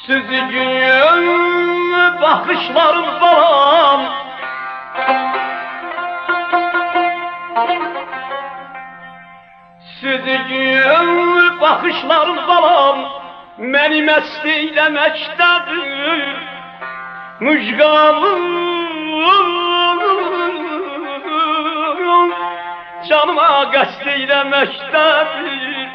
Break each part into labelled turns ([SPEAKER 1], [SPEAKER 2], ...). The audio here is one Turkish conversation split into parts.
[SPEAKER 1] Süzücüm bakışlarım balam, süzücüm bakışlarım balam, məni məst eyləməkdədir müjganım, canıma qəsd eyləməkdədir.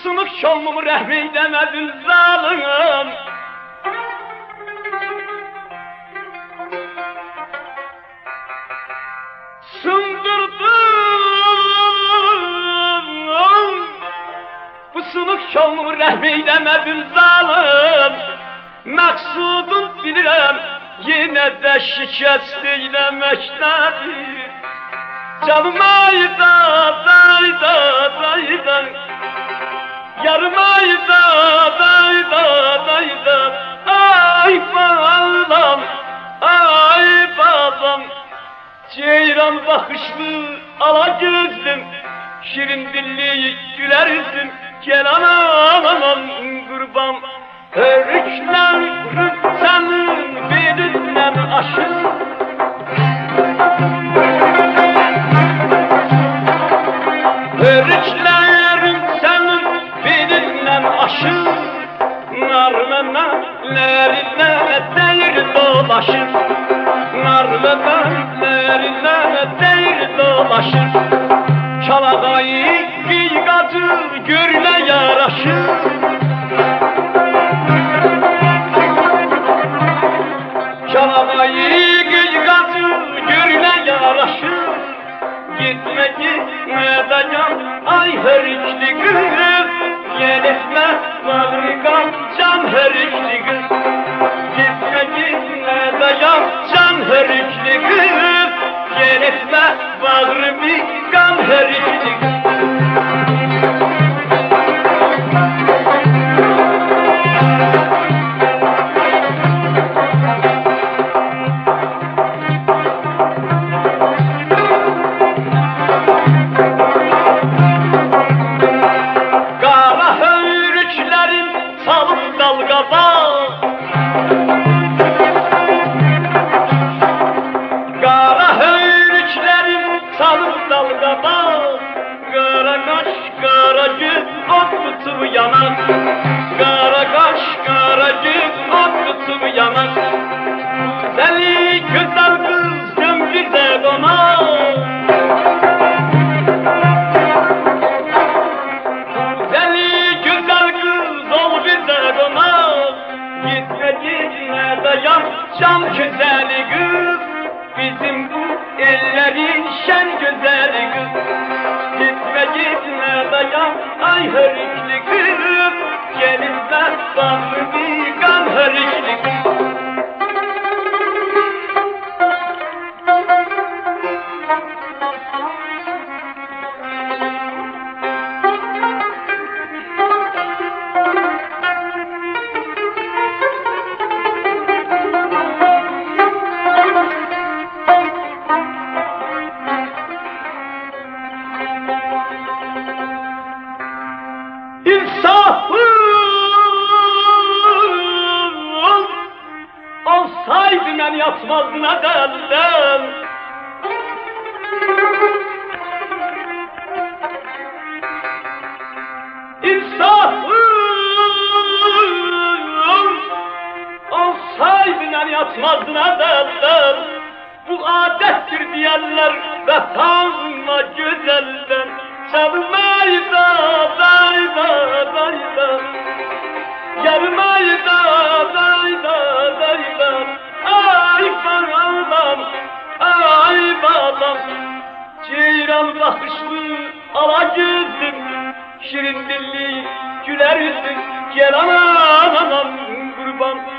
[SPEAKER 1] Sınık şollumu rəhm eyləmədin zalım, sındırdım. Bu sınık şollumu rəhm eyləmədin zalım, məqsudun bilirəm, yenə də şikəst eyləməkdədir. Canım ayda, dayda, dayda, yarım ayda, dayda, dayda, ay balam, ay balam. Ceyran bakışlı, ala gözlüm, şirin dilli, güler yüzüm, gel anam kurban. Örükler senin belinden aşır, örüklerin senin belinden aşır, narmemelerine değir dolaşır, narmemelerine değir dolaşır. Çalağayı gıygadı görüle yaraşır, çalağayı gıygadı görüle yaraşır. Gitme gitme dayan ay her içli kız, yenetme bağırgan can her içli kız. Gitme gitme dayan can her içli kız, yenetme bağırgan her içli kız. Kara hörüklerin salıp dalgada, kara kaş, kara göz, ot tutup yanar. Kara kaş, kara göz, ot tutup yanar. Seni güzel kız gömgüze donar, seni güzel kız ol bize donar. Gitme gitme dayan can güzeli kız, bizim bu ellerin şen güzeli kız. Gitme gitme dayan ay hörükli kız, gelirler bağlı bir kan hörükli kız. olsaydı ben yatmazdım ezelden. İnsafım olsaydı ben yatmazdım ezelden. Bu adettir diyenler vefanla güzelden. Sevmeyi da dayda dayda, gelmeyi da dayda dayda. Ay balam, ay balam, ceyran bakışlı ala gözlüm, şirin dilli güler yüzlü, gel anam kurban.